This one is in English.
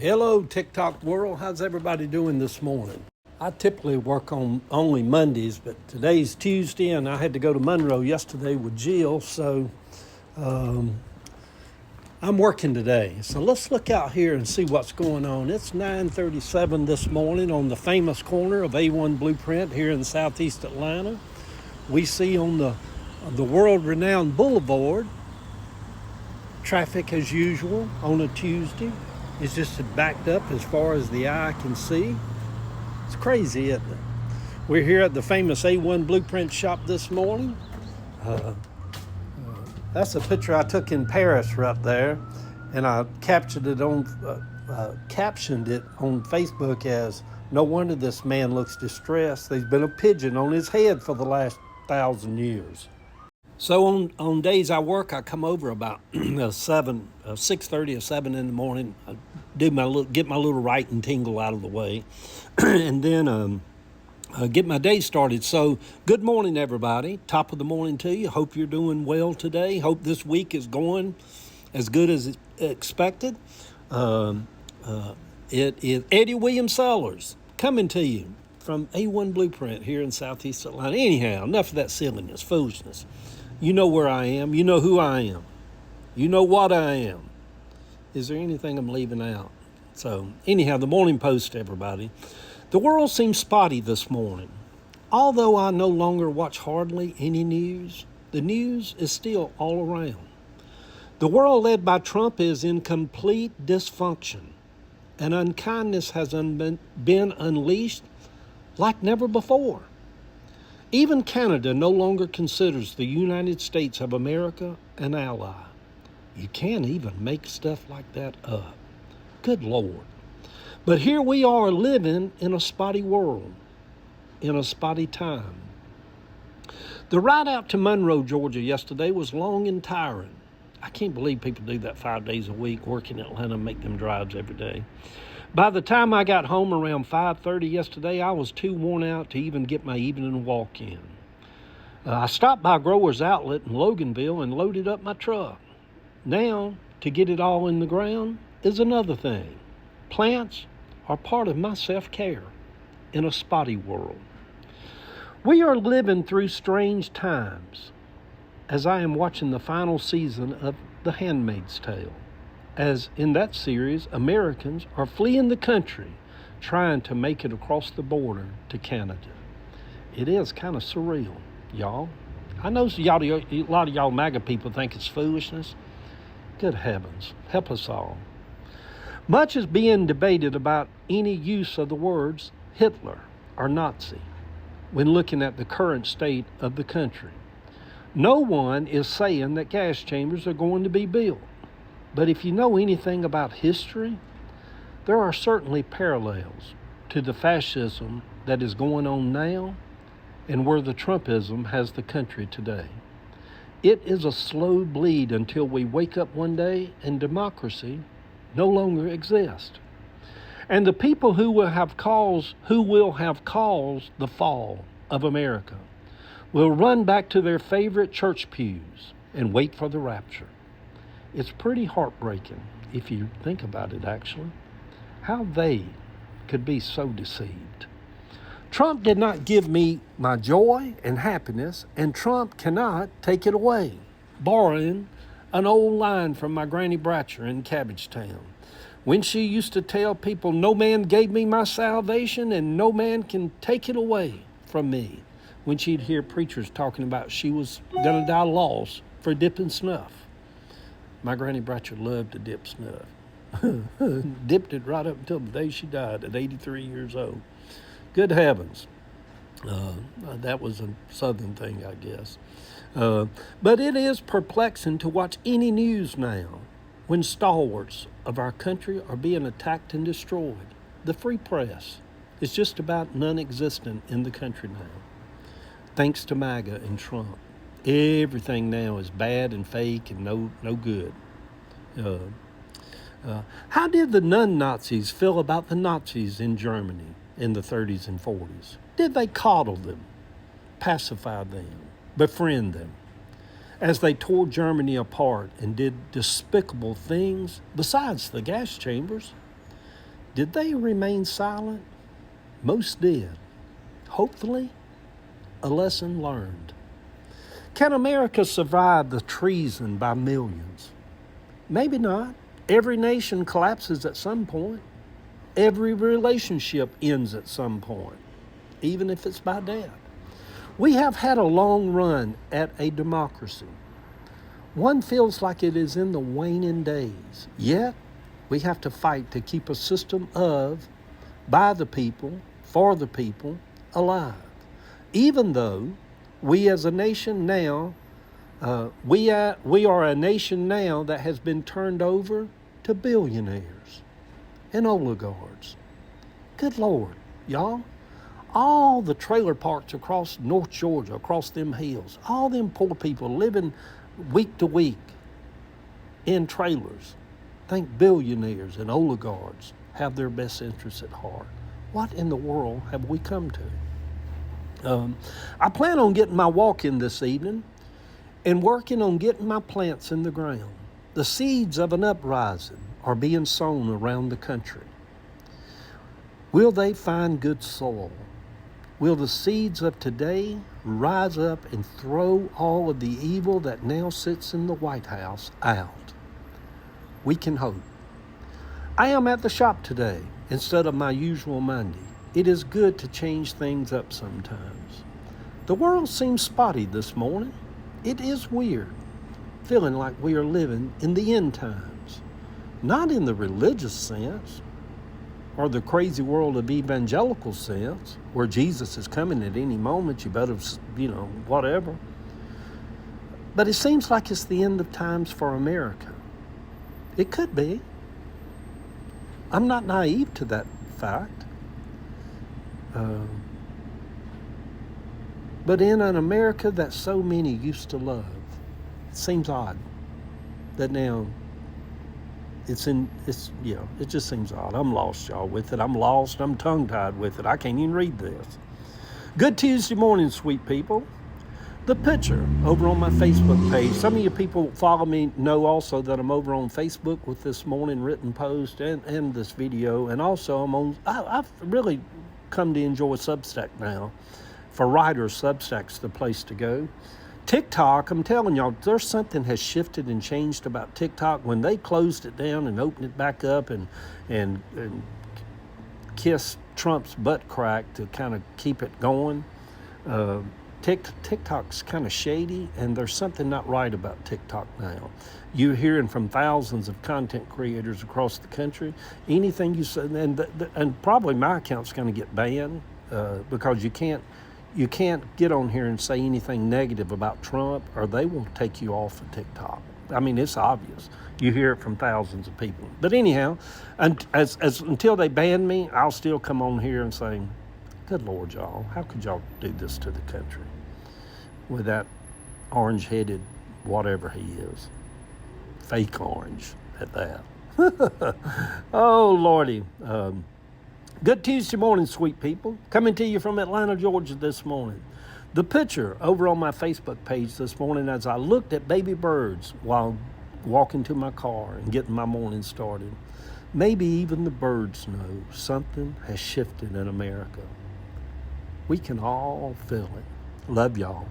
Hello, TikTok world. How's everybody doing this morning? I typically work on only Mondays, but today's Tuesday, and I had to go to Monroe yesterday with Jill, so I'm working today. So let's look out here and see what's going on. It's 9:37 this morning on the famous corner of A1 Blueprint here in southeast Atlanta. We see on the world-renowned boulevard, traffic as usual on a Tuesday. It's just backed up as far as the eye can see. It's crazy, isn't it? We're here at the famous A1 Blueprint shop this morning. That's a picture I took in Paris right there, and I captioned it on Facebook as, "No wonder this man looks distressed. There's been a pigeon on his head for the last 1,000 years." So on days I work, I come over about 6:30 or 7 in the morning. I get my little writing tingle out of the way, and then get my day started. So good morning, everybody. Top of the morning to you. Hope you're doing well today. Hope this week is going as good as expected. It is Eddie William Sellers coming to you from A1 Blueprint here in southeast Atlanta. Anyhow, enough of that silliness, foolishness. You know where I am. You know who I am. You know what I am. Is there anything I'm leaving out? So anyhow, the morning post, everybody. The world seems spotty this morning. Although I no longer watch hardly any news, the news is still all around. The world led by Trump is in complete dysfunction, and unkindness has been unleashed like never before. Even Canada no longer considers the United States of America an ally. You can't even make stuff like that up. Good Lord. But here we are living in a spotty world, in a spotty time. The ride out to Monroe, Georgia yesterday was long and tiring. I can't believe people do that 5 days a week, work in Atlanta and make them drives every day. By the time I got home around 5:30 yesterday, I was too worn out to even get my evening walk in. I stopped by Growers Outlet in Loganville and loaded up my truck. Now, to get it all in the ground is another thing. Plants are part of my self-care in a spotty world. We are living through strange times as I am watching the final season of The Handmaid's Tale. As in that series, Americans are fleeing the country, trying to make it across the border to Canada. It is kind of surreal, y'all. I know a lot of y'all MAGA people think it's foolishness. Good heavens, help us all. Much is being debated about any use of the words Hitler or Nazi when looking at the current state of the country. No one is saying that gas chambers are going to be built. But if you know anything about history, there are certainly parallels to the fascism that is going on now and where the Trumpism has the country today. It is a slow bleed until we wake up one day and democracy no longer exists. And the people who will have caused the fall of America will run back to their favorite church pews and wait for the rapture. It's pretty heartbreaking, if you think about it, actually, how they could be so deceived. Trump did not give me my joy and happiness, and Trump cannot take it away. Borrowing an old line from my Granny Bratcher in Cabbagetown, when she used to tell people, "No man gave me my salvation, and no man can take it away from me," when she'd hear preachers talking about she was going to die lost for dipping snuff. My Granny Bratcher loved to dip snuff. Dipped it right up until the day she died at 83 years old. Good heavens. That was a southern thing, I guess. But it is perplexing to watch any news now when stalwarts of our country are being attacked and destroyed. The free press is just about non-existent in the country now, thanks to MAGA and Trump. Everything now is bad and fake and no good. How did the non-Nazis feel about the Nazis in Germany in the 30s and 40s? Did they coddle them, pacify them, befriend them, as they tore Germany apart and did despicable things besides the gas chambers? Did they remain silent? Most did. Hopefully, a lesson learned. Can America survive the treason by millions? Maybe not. Every nation collapses at some point. Every relationship ends at some point, even if it's by death. We have had a long run at a democracy. One feels like it is in the waning days. Yet, we have to fight to keep a system of, by the people, for the people, alive. Even though we as a nation now, we are a nation now that has been turned over to billionaires and oligarchs. Good Lord, y'all. All the trailer parks across North Georgia, across them hills, all them poor people living week to week in trailers, think billionaires and oligarchs have their best interests at heart. What in the world have we come to? I plan on getting my walk in this evening and working on getting my plants in the ground. The seeds of an uprising are being sown around the country. Will they find good soil? Will the seeds of today rise up and throw all of the evil that now sits in the White House out? We can hope. I am at the shop today instead of my usual Monday. It is good to change things up sometimes. The world seems spotty this morning. It is weird, feeling like we are living in the end times. Not in the religious sense, or the crazy world of evangelical sense, where Jesus is coming at any moment, you better, whatever. But it seems like it's the end of times for America. It could be. I'm not naive to that fact. But in an America that so many used to love, it seems odd that now it just seems odd. I'm lost, y'all, with it. I'm lost. I'm tongue-tied with it. I can't even read this. Good Tuesday morning, sweet people. The picture over on my Facebook page. Some of you people who follow me know also that I'm over on Facebook with this morning written post and this video. And also I've really come to enjoy Substack now. For writers, Substack's the place to go. TikTok, I'm telling y'all, there's something has shifted and changed about TikTok. When they closed it down and opened it back up and kissed Trump's butt crack to kind of keep it going, TikTok's kind of shady, and there's something not right about TikTok now. You're hearing from thousands of content creators across the country. Anything you say, and probably my account's going to get banned because you can't get on here and say anything negative about Trump, or they will take you off of TikTok. I mean, it's obvious. You hear it from thousands of people. But anyhow, until they ban me, I'll still come on here and say, good Lord, y'all, how could y'all do this to the country with that orange-headed whatever he is? Fake orange at that. Oh, Lordy. Good Tuesday morning, sweet people. Coming to you from Atlanta, Georgia this morning. The picture over on my Facebook page this morning as I looked at baby birds while walking to my car and getting my morning started. Maybe even the birds know something has shifted in America. We can all feel it. Love y'all.